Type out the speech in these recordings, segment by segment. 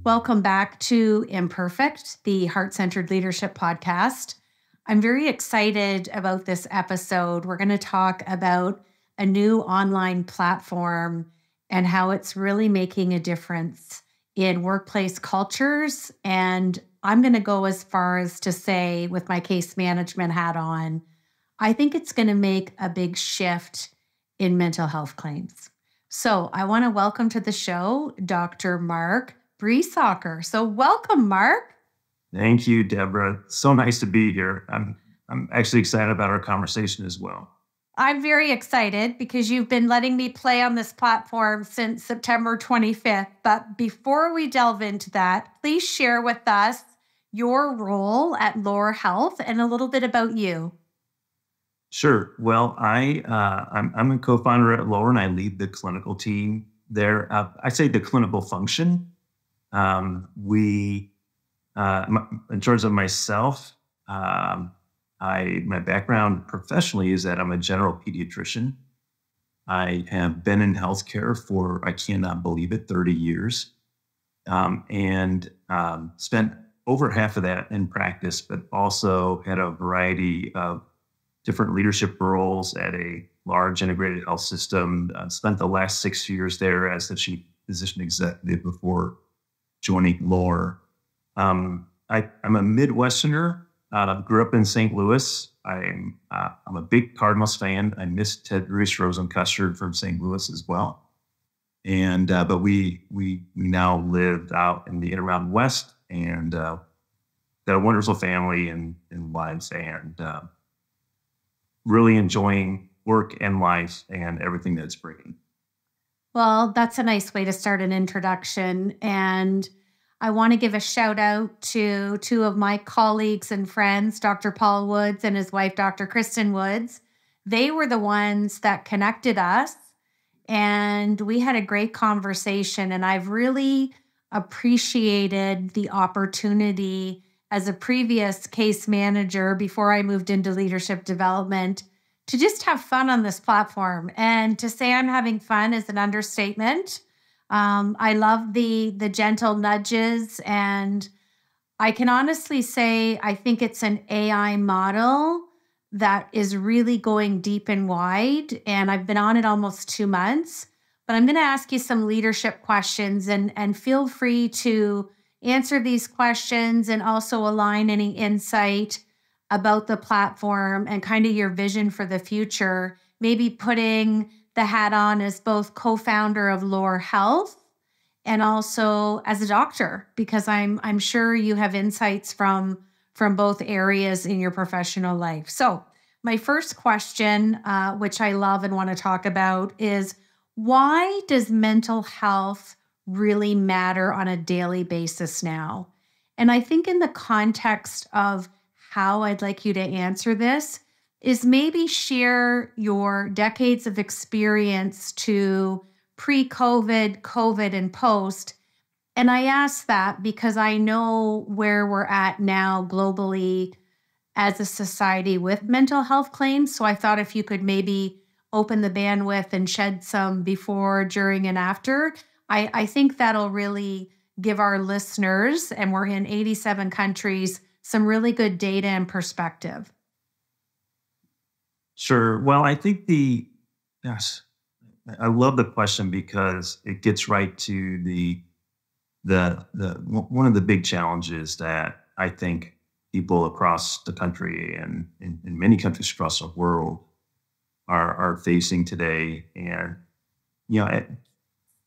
Welcome back to Imperfect, the Heart-Centered Leadership Podcast. I'm very excited about this episode. We're going to talk about a new online platform and how it's really making a difference in workplace cultures. And I'm going to go as far as to say, with my case management hat on, I think it's going to make a big shift in mental health claims. So I want to welcome to the show Dr. Mark Briesacher. So welcome, Mark. Thank you, Deborah. So nice to be here. I'm actually excited about our conversation as well. I'm very excited because you've been letting me play on this platform since September 25th. But before we delve into that, please share with us your role at Lower Health and a little bit about you. Sure. Well, I'm a co-founder at Lower, and I lead the clinical team there. I say the clinical function. In terms of myself, my background professionally is that I'm a general pediatrician. I have been in healthcare for, I cannot believe it, 30 years, and spent over half of that in practice, but also had a variety of different leadership roles at a large integrated health system. Spent the last 6 years there as the chief physician executive before joining Lower. I'm a Midwesterner. Grew up in St. Louis. I'm a big Cardinals fan. I miss Ted Rosencustard from St. Louis as well. And but we now live out in the Intermountain West, and got a wonderful family and lives, and really enjoying work and life and everything that it's bringing. Well, that's a nice way to start an introduction. And I want to give a shout out to two of my colleagues and friends, Dr. Paul Woods and his wife, Dr. Kristen Woods. They were the ones that connected us, and we had a great conversation. And I've really appreciated the opportunity as a previous case manager before I moved into leadership development to just have fun on this platform. And to say I'm having fun is an understatement. I love the gentle nudges, and I can honestly say I think it's an AI model that is really going deep and wide. And I've been on it almost 2 months, but I'm going to ask you some leadership questions, and feel free to answer these questions and also align any insight about the platform and kind of your vision for the future, maybe putting the hat on as both co-founder of Lower Health and also as a doctor, because I'm sure you have insights from both areas in your professional life. So my first question, which I love and want to talk about, is why does mental health really matter on a daily basis now? And I think in the context of how I'd like you to answer this is maybe share your decades of experience to pre-COVID, COVID, and post. And I ask that because I know where we're at now globally as a society with mental health claims. So I thought if you could maybe open the bandwidth and shed some before, during, and after, I think that'll really give our listeners, and we're in 87 countries, some really good data and perspective. Sure. Well, I think I love the question because it gets right to the one of the big challenges that I think people across the country and in many countries across the world are facing today. And,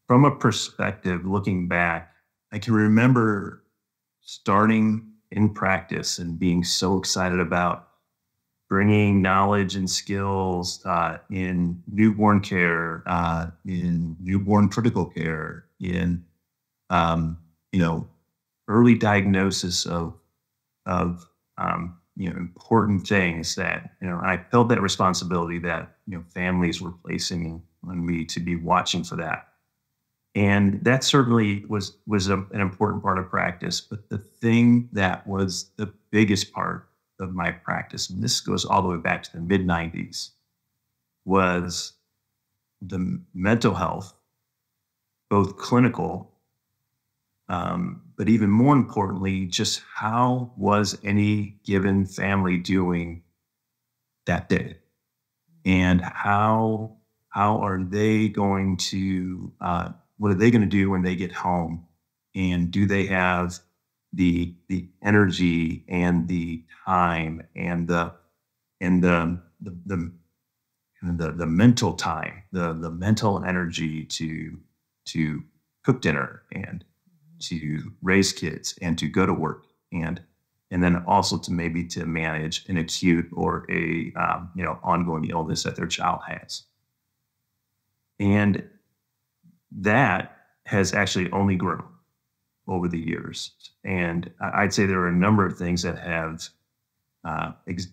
from a perspective, looking back, I can remember starting in practice and being so excited about bringing knowledge and skills in newborn care, in newborn critical care, in early diagnosis of important things that I felt that responsibility that families were placing on me to be watching for that. And that certainly was an important part of practice. But the thing that was the biggest part of my practice, and this goes all the way back to the mid-90s, was the mental health, both clinical, but even more importantly, just how was any given family doing that day, and how are they going to what are they going to do when they get home, and do they have the energy and the time and the mental time, the mental energy to cook dinner and to raise kids and to go to work, and then also to maybe to manage an acute or a ongoing illness that their child has. And that has actually only grown over the years. And I'd say there are a number of things that have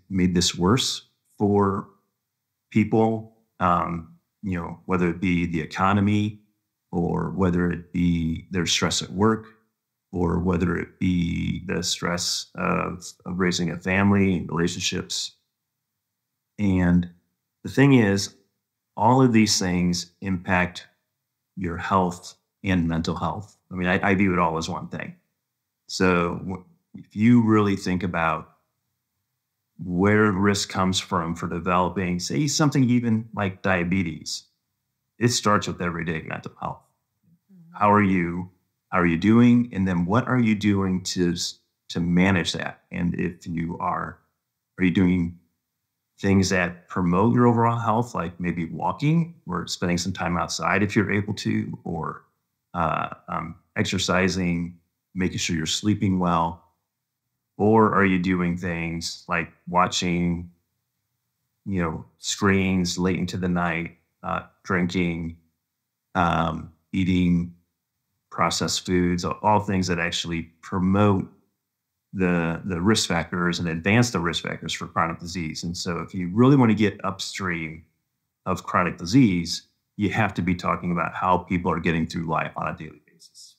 made this worse for people, whether it be the economy, or whether it be their stress at work, or whether it be the stress of raising a family and relationships. And the thing is, all of these things impact your health and mental health. I mean, I view it all as one thing. So if you really think about where risk comes from for developing, say, something even like diabetes, it starts with everyday mental health. How are you? How are you doing? And then what are you doing to manage that? And if you are you doing things that promote your overall health, like maybe walking or spending some time outside if you're able to, or exercising, making sure you're sleeping well? Or are you doing things like watching, screens late into the night, drinking, eating processed foods, all things that actually promote the risk factors and advance the risk factors for chronic disease? And so if you really want to get upstream of chronic disease, you have to be talking about how people are getting through life on a daily basis.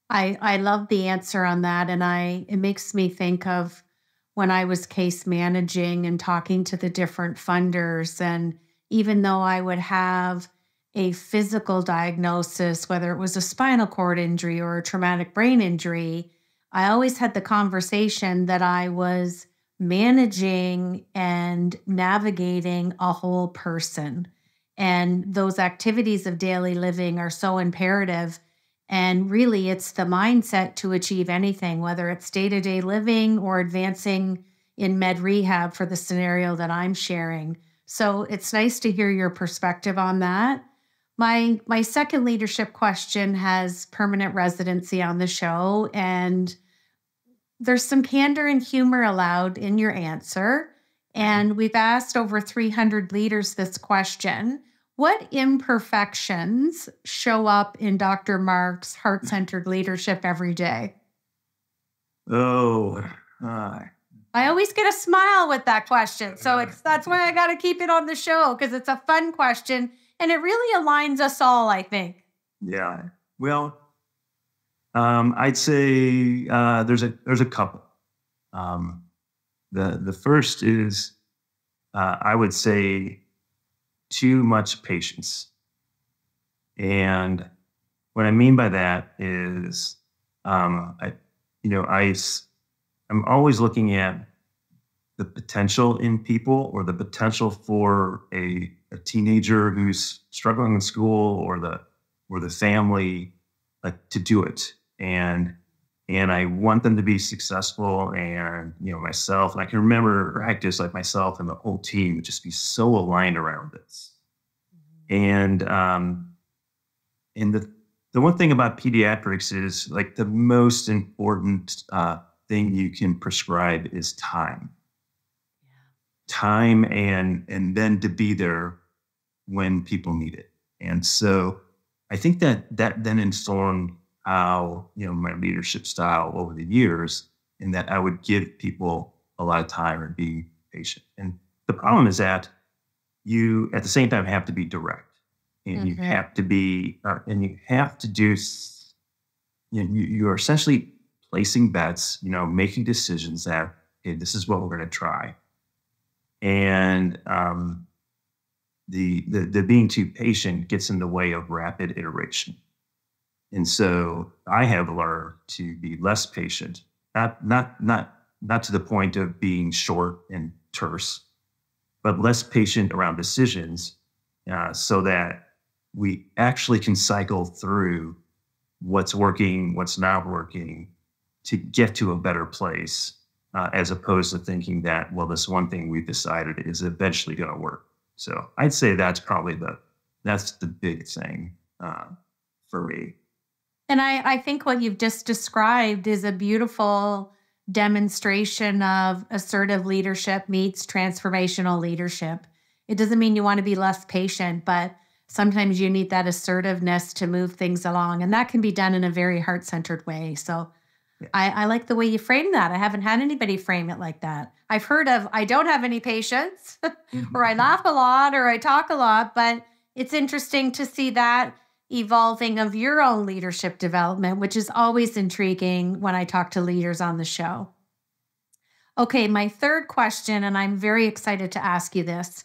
I love the answer on that. And it makes me think of when I was case managing and talking to the different funders. And even though I would have a physical diagnosis, whether it was a spinal cord injury or a traumatic brain injury, I always had the conversation that I was managing and navigating a whole person. And those activities of daily living are so imperative. And really, it's the mindset to achieve anything, whether it's day-to-day living or advancing in med rehab for the scenario that I'm sharing. So it's nice to hear your perspective on that. My second leadership question has permanent residency on the show, and there's some candor and humor allowed in your answer. And we've asked over 300 leaders this question. What imperfections show up in Dr. Mark's heart-centered leadership every day? Oh, I always get a smile with that question. So that's why I got to keep it on the show, because it's a fun question and it really aligns us all, I think. Yeah. Well, I'd say there's a couple. The first is I would say too much patience. And what I mean by that is I'm always looking at the potential in people, or the potential for a teenager who's struggling in school, or the family, like, to do it. And I want them to be successful, and myself, and I can remember practice, like, myself and the whole team would just be so aligned around this. And the one thing about pediatrics is, like, the most important thing you can prescribe is time. Time, and then to be there when people need it. And so I think that then informed how, my leadership style over the years, in that I would give people a lot of time and be patient. And the problem is that you, at the same time, have to be direct, and you have to be, and you have to do, you're essentially placing bets, making decisions that, hey, this is what we're going to try. And the being too patient gets in the way of rapid iteration. And so I have learned to be less patient, not to the point of being short and terse, but less patient around decisions, so that we actually can cycle through what's working, what's not working, to get to a better place, as opposed to thinking that, well, this one thing we've decided is eventually going to work. So I'd say that's probably that's the big thing, for me. And I think what you've just described is a beautiful demonstration of assertive leadership meets transformational leadership. It doesn't mean you want to be less patient, but sometimes you need that assertiveness to move things along. And that can be done in a very heart-centered way. So Yeah. I like the way you frame that. I haven't had anybody frame it like that. I've heard of, I don't have any patience, or I laugh a lot, or I talk a lot, but it's interesting to see that evolving of your own leadership development, which is always intriguing when I talk to leaders on the show. Okay, my third question, and I'm very excited to ask you this.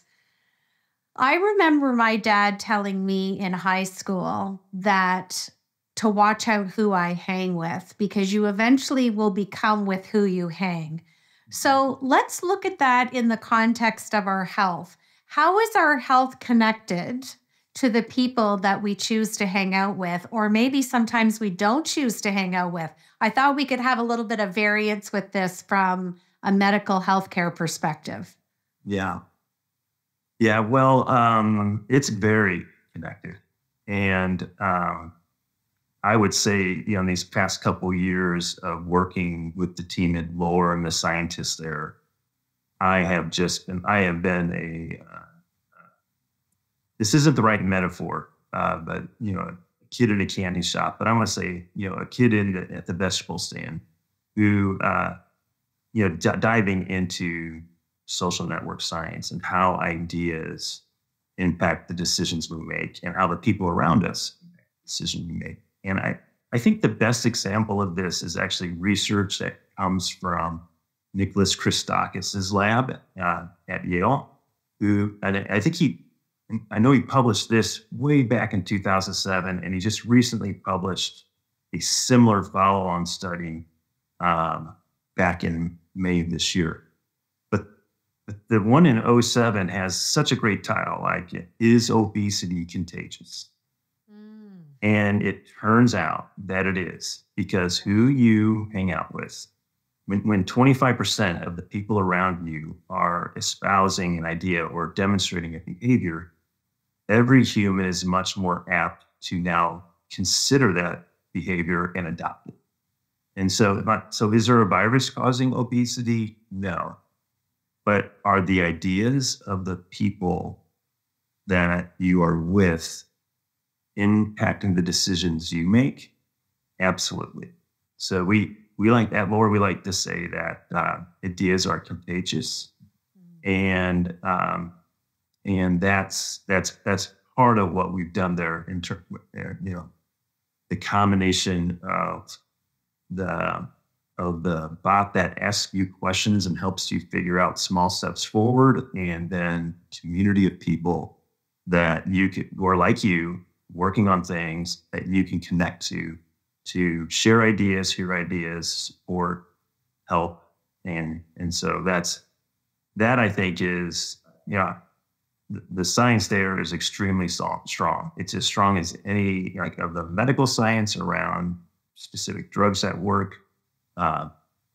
I remember my dad telling me in high school that to watch out who I hang with, because you eventually will become with who you hang. So let's look at that in the context of our health. How is our health connected to the people that we choose to hang out with, or maybe sometimes we don't choose to hang out with? I thought we could have a little bit of variance with this from a medical healthcare perspective. Yeah. Yeah. Well, it's very connected. And I would say, in these past couple of years of working with the team at Lower and the scientists there, I have been this isn't the right metaphor, but, a kid in a candy shop, but I want to say, a kid at the vegetable stand who, diving into social network science and how ideas impact the decisions we make and how the people around us impact the decisions we make. And I think the best example of this is actually research that comes from Nicholas Christakis' lab at Yale, who, and I know he published this way back in 2007, and he just recently published a similar follow-on study back in May of this year. But the one in '07 has such a great title, like, Is Obesity Contagious? And it turns out that it is, because who you hang out with, when 25% of the people around you are espousing an idea or demonstrating a behavior, every human is much more apt to now consider that behavior and adopt it. And so is there a virus causing obesity? No. But are the ideas of the people that you are with impacting the decisions you make? Absolutely. So we like that, Laura. We like to say that ideas are contagious, and that's part of what we've done there. The combination of the bot that asks you questions and helps you figure out small steps forward, and then community of people that who are like you, working on things that you can connect to share ideas, hear ideas, support, help. And so that I think is, the science there is extremely strong. It's as strong as any, of the medical science around specific drugs that work,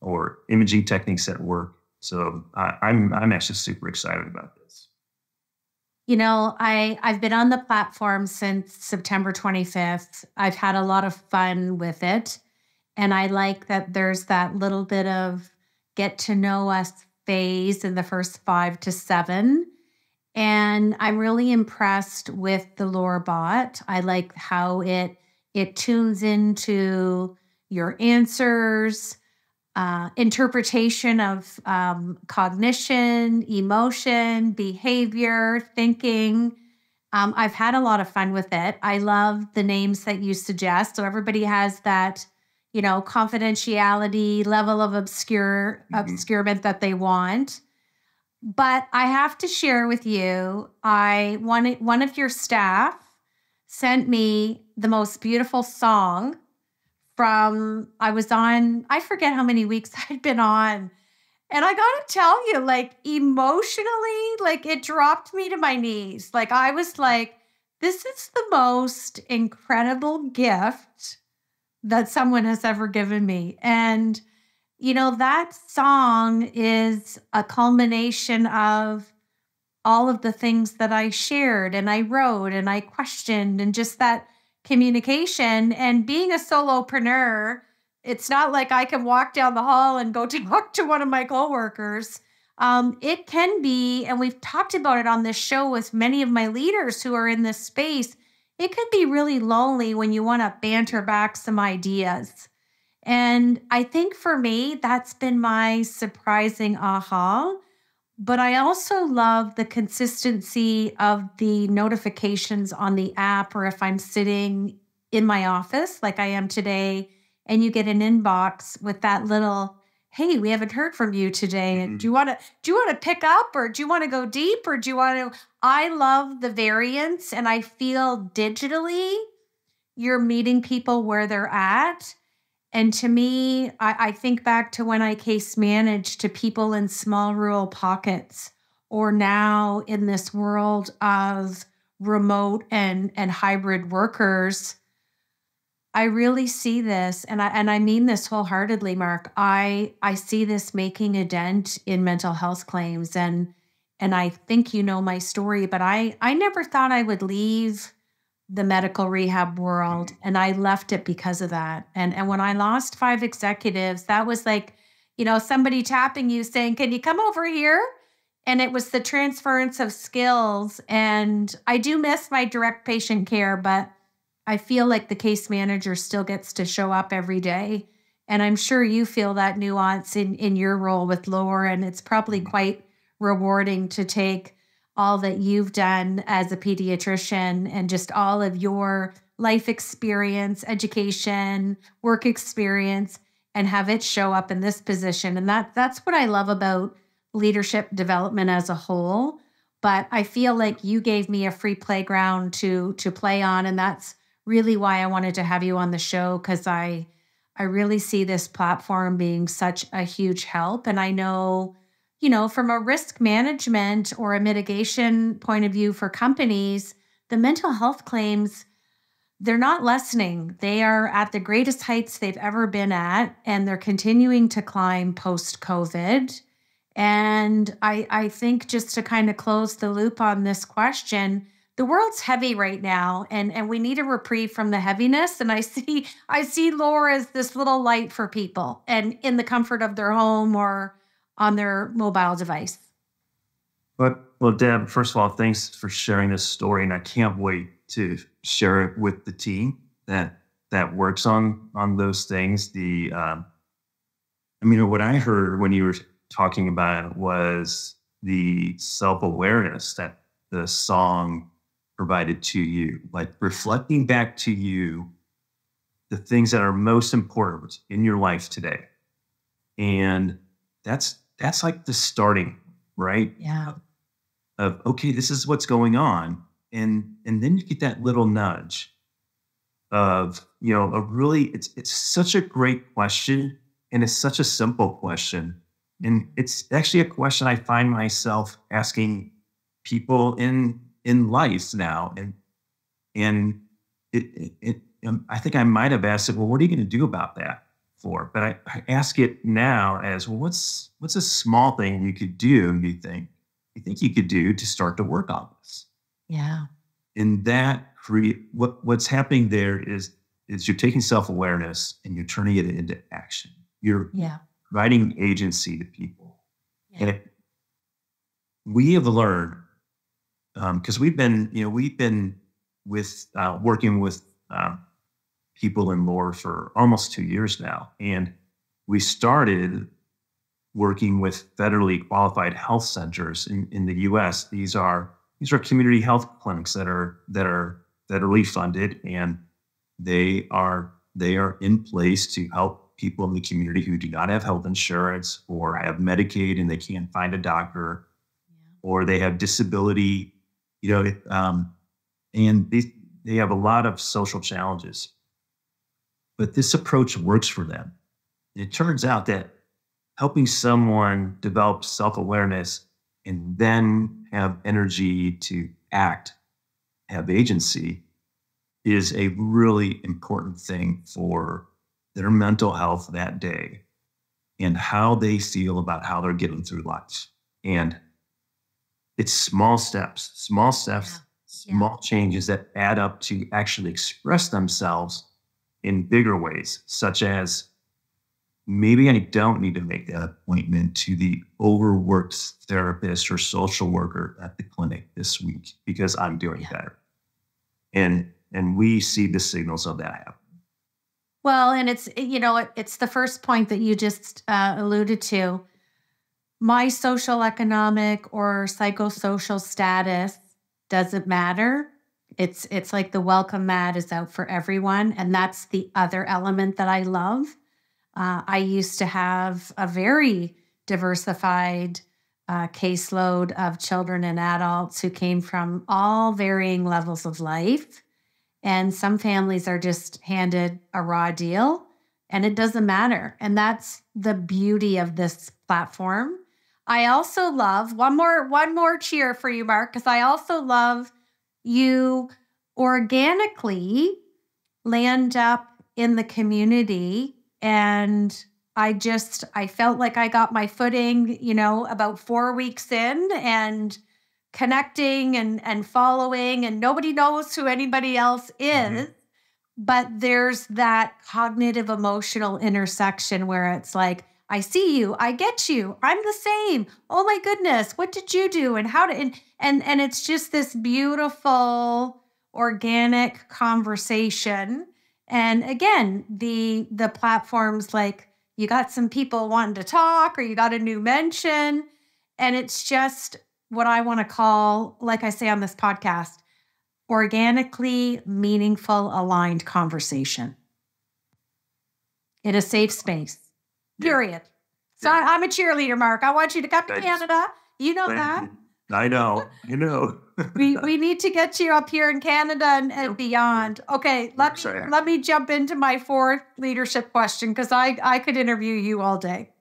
or imaging techniques that work. So I'm actually super excited about this. I've been on the platform since September 25th. I've had a lot of fun with it. And I like that there's that little bit of get to know us phase in the first 5 to 7. And I'm really impressed with the Lore bot. I like how it tunes into your answers, interpretation of cognition, emotion, behavior, thinking. I've had a lot of fun with it. I love the names that you suggest. So everybody has that, confidentiality level of obscurement that they want. But I have to share with you, one of your staff sent me the most beautiful song from I was on, I forget how many weeks I'd been on. And I got to tell you, like emotionally, like it dropped me to my knees. Like I was like, this is the most incredible gift that someone has ever given me. And that song is a culmination of all of the things that I shared and I wrote and I questioned and just that communication. And being a solopreneur, it's not like I can walk down the hall and go talk to one of my coworkers. It can be, and we've talked about it on this show with many of my leaders who are in this space. It can be really lonely when you want to banter back some ideas. And I think for me, that's been my surprising aha. But I also love the consistency of the notifications on the app, or if I'm sitting in my office like I am today, and you get an inbox with that little, hey, we haven't heard from you today. And do you want to pick up, or do you want to go deep, or do you want to? I love the variance, and I feel digitally you're meeting people where they're at. And to me, I think back to when I case managed to people in small rural pockets, or now in this world of remote and hybrid workers. I really see this, and I mean this wholeheartedly, Mark. I see this making a dent in mental health claims, and I think you know my story, but I never thought I would leave the medical rehab world, and I left it because of that. And when I lost 5 executives, that was like, somebody tapping you saying, "Can you come over here?" And it was the transference of skills. And I do miss my direct patient care, but I feel like the case manager still gets to show up every day. And I'm sure you feel that nuance in your role with Laura, and it's probably quite rewarding to take all that you've done as a pediatrician and just all of your life experience, education, work experience, and have it show up in this position. And that's what I love about leadership development as a whole. But I feel like you gave me a free playground to play on, and that's really why I wanted to have you on the show, because I really see this platform being such a huge help. And I know, from a risk management or a mitigation point of view for companies, the mental health claims, they're not lessening. They are at the greatest heights they've ever been at, and they're continuing to climb post-COVID. And I think, just to kind of close the loop on this question, the world's heavy right now, and we need a reprieve from the heaviness. And I see Laura as this little light for people, and in the comfort of their home or on their mobile device. Well, Deb, first of all, thanks for sharing this story, and I can't wait to share it with the team that works on those things. What I heard when you were talking about it was the self-awareness that the song provided to you, like reflecting back to you the things that are most important in your life today. And that's like the starting, right? Yeah. Of, okay, this is what's going on. And then you get that little nudge of, it's such a great question, and it's such a simple question. And it's actually a question I find myself asking people in life now. And I think I might have asked it, well, what are you going to do about that for? But I ask it now as, well, what's a small thing you could do, you think you could do to start to work on this? Yeah. And that what's happening there is you're taking self-awareness and you're turning it into action. You're providing agency to people. Yeah. And we have learned, because we've been with working with people in lore for almost 2 years now, and we started working with federally qualified health centers in the U.S. These are community health clinics that are federally funded, and they are in place to help people in the community who do not have health insurance or have Medicaid and they can't find a doctor. or they have disability, you know, and they have a lot of social challenges. But this approach works for them. It turns out that helping someone develop self awareness and then have energy to act, have agency, is a really important thing for their mental health that day and how they feel about how they're getting through life. And it's small steps, small changes that add up to actually express themselves in bigger ways, such as maybe I don't need to make that appointment to the overworked therapist or social worker at the clinic this week because I'm doing better. And we see the signals of that happen. Well, and it's the first point that you just alluded to. My social, economic, or psychosocial status doesn't matter. It's like the welcome mat is out for everyone. And that's the other element that I love. I used to have a very diversified caseload of children and adults who came from all varying levels of life. And some families are just handed a raw deal and it doesn't matter. And that's the beauty of this platform. I also love one more cheer for you, Mark, because I also love you organically land up in the community. And I felt like I got my footing, about 4 weeks in and connecting and following, and nobody knows who anybody else is. But there's that cognitive emotional intersection where it's like, I see you, I get you, I'm the same. Oh my goodness, what did you do? And how did, and it's just this beautiful organic conversation. And again, the platforms, like you got some people wanting to talk or you got a new mention, and it's just what I want to call, like I say on this podcast, organically meaningful, aligned conversation in a safe space, period. So I'm a cheerleader, Mark. I want you to come to Canada. You know that. I know. we need to get you up here in Canada and beyond. Okay, let me jump into my fourth leadership question, because I could interview you all day.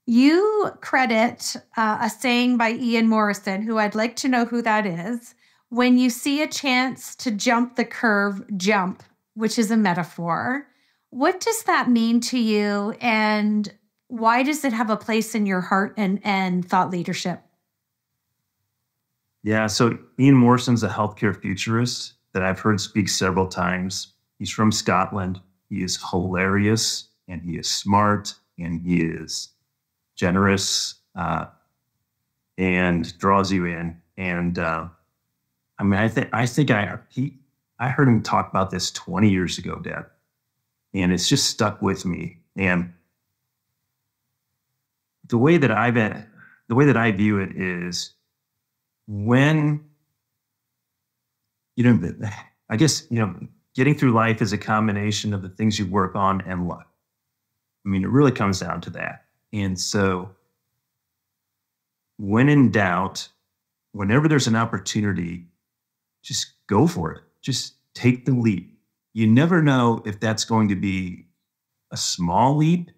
You credit a saying by Ian Morrison, who I'd like to know who that is. When you see a chance to jump the curve, jump, which is a metaphor. What does that mean to you, and why does it have a place in your heart and thought leadership? Yeah, so Ian Morrison's a healthcare futurist that I've heard speak several times. He's from Scotland. He is hilarious, and he is smart, and he is generous, and draws you in. And I heard him talk about this 20 years ago, Deb, and it's just stuck with me. And the way that I view it is, when I guess getting through life is a combination of the things you work on and luck. I mean, it really comes down to that. And so, when in doubt, whenever there's an opportunity, just go for it. Just take the leap. You never know if that's going to be a small leap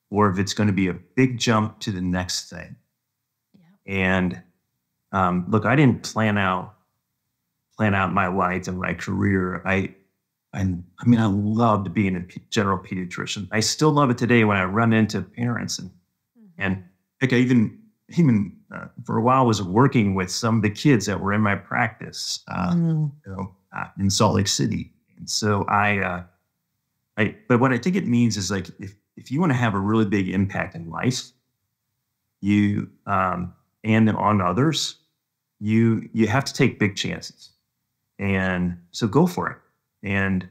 or if it's going to be a big jump to the next thing. Yeah. And look, I didn't plan out my life and my career. I loved being a general pediatrician. I still love it today when I run into parents and like I even for a while was working with some of the kids that were in my practice, in Salt Lake City. And so but what I think it means is, like, if you want to have a really big impact in life, you and on others, you have to take big chances. And so go for it and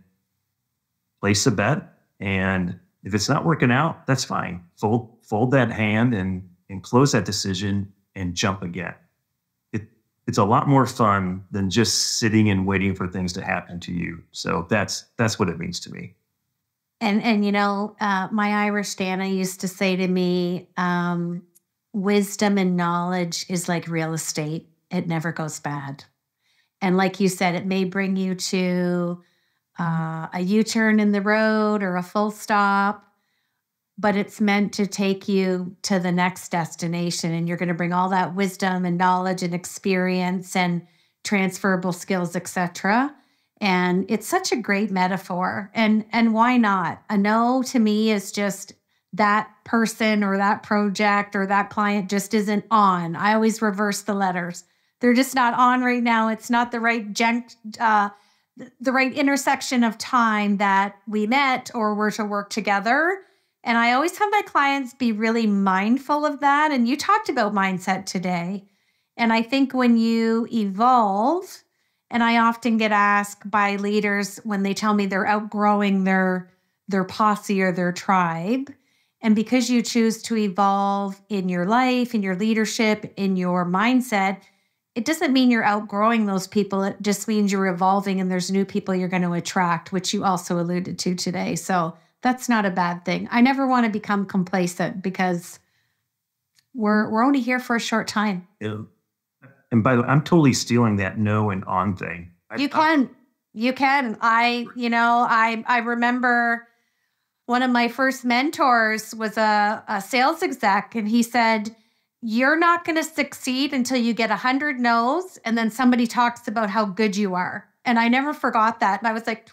place a bet. And if it's not working out, that's fine. Fold that hand and close that decision and jump again. It's a lot more fun than just sitting and waiting for things to happen to you. So that's what it means to me. And my Irish Dana used to say to me, wisdom and knowledge is like real estate. It never goes bad. And like you said, it may bring you to a U-turn in the road or a full stop, but it's meant to take you to the next destination. And you're going to bring all that wisdom and knowledge and experience and transferable skills, etc. And it's such a great metaphor. And why not? A no to me is just that person or that project or that client just isn't on. I always reverse the letters. They're just not on right now. It's not the right the right intersection of time that we met or were to work together. And I always have my clients be really mindful of that. And you talked about mindset today. And I think when you evolve, and I often get asked by leaders when they tell me they're outgrowing their posse or their tribe. And because you choose to evolve in your life, in your leadership, in your mindset, it doesn't mean you're outgrowing those people. It just means you're evolving and there's new people you're going to attract, which you also alluded to today. So that's not a bad thing. I never want to become complacent because we're only here for a short time. Yeah. And by the way, I'm totally stealing that no and on thing. You can. I remember one of my first mentors was a sales exec, and he said, you're not going to succeed until you get 100 no's, and then somebody talks about how good you are. And I never forgot that. And I was like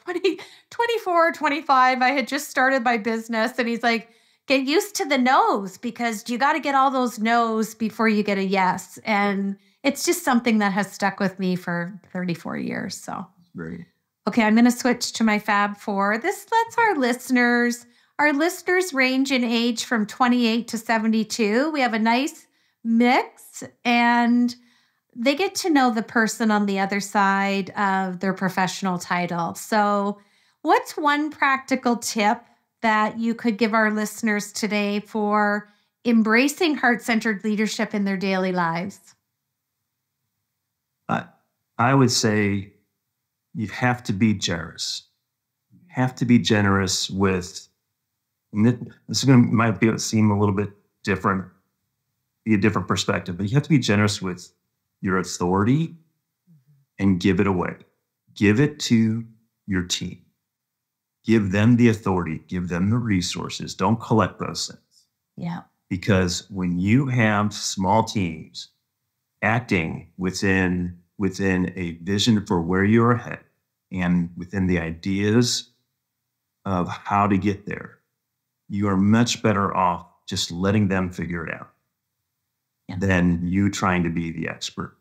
24, 25. I had just started my business. And he's like, get used to the no's because you got to get all those no's before you get a yes. And it's just something that has stuck with me for 34 years. So, Great. Okay, I'm going to switch to my Fab Four. This lets our listeners range in age from 28 to 72. We have a nice mix, and they get to know the person on the other side of their professional title. So, what's one practical tip that you could give our listeners today for embracing heart-centered leadership in their daily lives? I would say you have to be generous. You have to be generous with, and this might seem a little bit different, be a different perspective, but you have to be generous with your authority and give it away. Give it to your team. Give them the authority. Give them the resources. Don't collect those things. Yeah. Because when you have small teams acting within a vision for where you're headed and within the ideas of how to get there, you are much better off just letting them figure it out than you trying to be the expert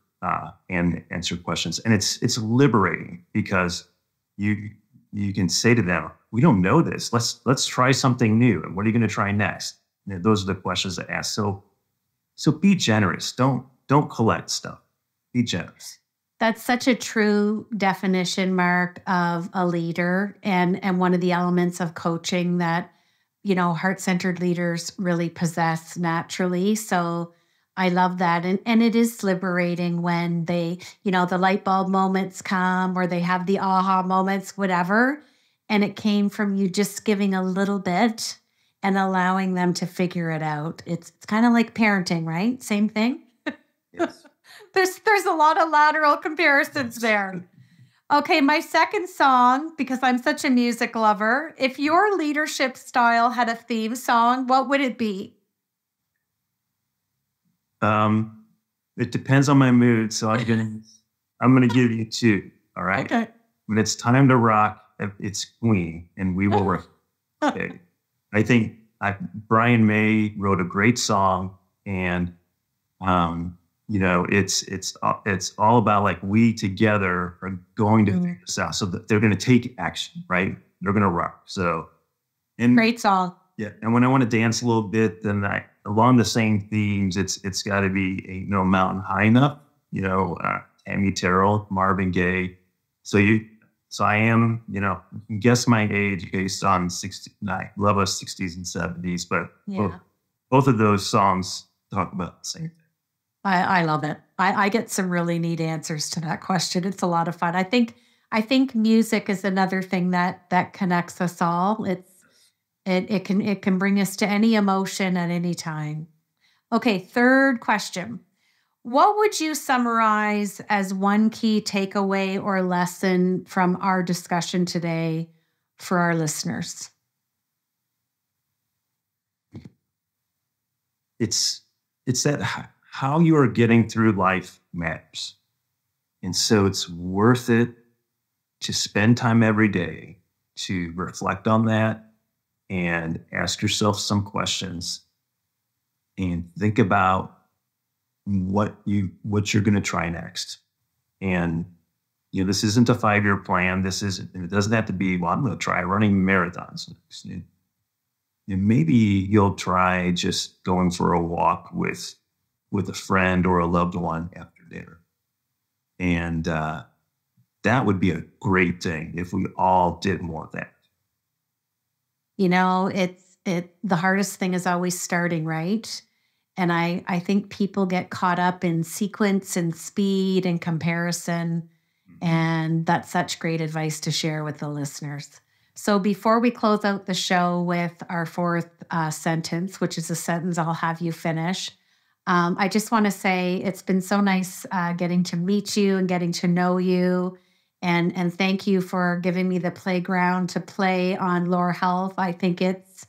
and answer questions. And it's liberating because you can say to them, we don't know this. Let's try something new. And what are you going to try next? And those are the questions to ask. So be generous. Don't collect stuff. Be generous. That's such a true definition, Mark, of a leader and one of the elements of coaching that, heart-centered leaders really possess naturally. So I love that. And it is liberating when they, the light bulb moments come or they have the aha moments, whatever. And it came from you just giving a little bit and allowing them to figure it out. It's kind of like parenting, right? Same thing. Yes. There's a lot of lateral comparisons there. Okay, my second song, because I'm such a music lover, if your leadership style had a theme song, what would it be? It depends on my mood, so I'm gonna give you two. All right. Okay. When it's time to rock, it's Queen, and We Will Rock. Okay. I think Brian May wrote a great song, and it's all about like we together are going to figure this out. So that they're going to take action, right? They're going to rock. So, and great song. Yeah, and when I want to dance a little bit, then along the same themes, it's got to be Mountain High Enough. Tammy Terrell, Marvin Gaye. So I am, you can guess my age based on 69. Love us 60s and 70s, but both of those songs talk about the same thing. I love it. I get some really neat answers to that question. It's a lot of fun. I think music is another thing that connects us all. It can bring us to any emotion at any time. Okay, third question. What would you summarize as one key takeaway or lesson from our discussion today for our listeners? It's that how you are getting through life matters. And so it's worth it to spend time every day to reflect on that and ask yourself some questions and think about what you're going to try next. And this isn't a 5-year plan. It doesn't have to be, well, I'm going to try running marathons next. Maybe you'll try just going for a walk with a friend or a loved one after dinner. And that would be a great thing if we all did more of that. The hardest thing is always starting, right? And I think people get caught up in sequence and speed and comparison. And that's such great advice to share with the listeners. So before we close out the show with our fourth sentence, which is a sentence I'll have you finish, I just want to say it's been so nice getting to meet you and getting to know you. And thank you for giving me the playground to play on Lore Health. I think it's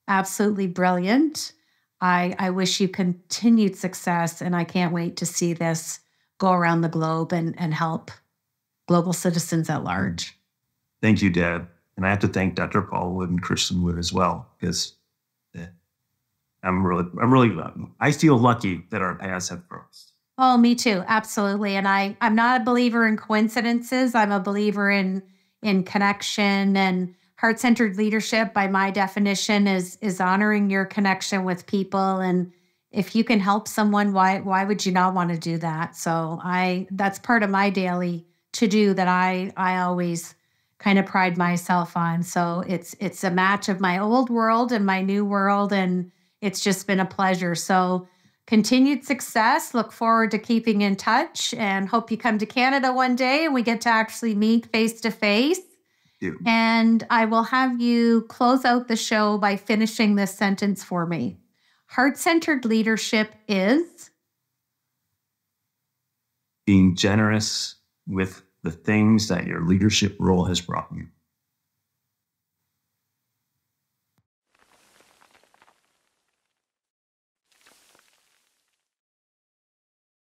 absolutely brilliant. I wish you continued success, and I can't wait to see this go around the globe and help global citizens at large. Thank you, Deb. And I have to thank Dr. Paul Wood and Kristen Wood as well, because I feel lucky that our paths have crossed. Oh, me too. Absolutely. And I'm not a believer in coincidences. I'm a believer in connection, and heart-centered leadership, by my definition, is honoring your connection with people. And if you can help someone, why would you not want to do that? So that's part of my daily to-do that I always kind of pride myself on. So it's a match of my old world and my new world, and it's just been a pleasure. So continued success. Look forward to keeping in touch, and hope you come to Canada one day and we get to actually meet face to face. And I will have you close out the show by finishing this sentence for me. Heart-centered leadership is being generous with the things that your leadership role has brought you.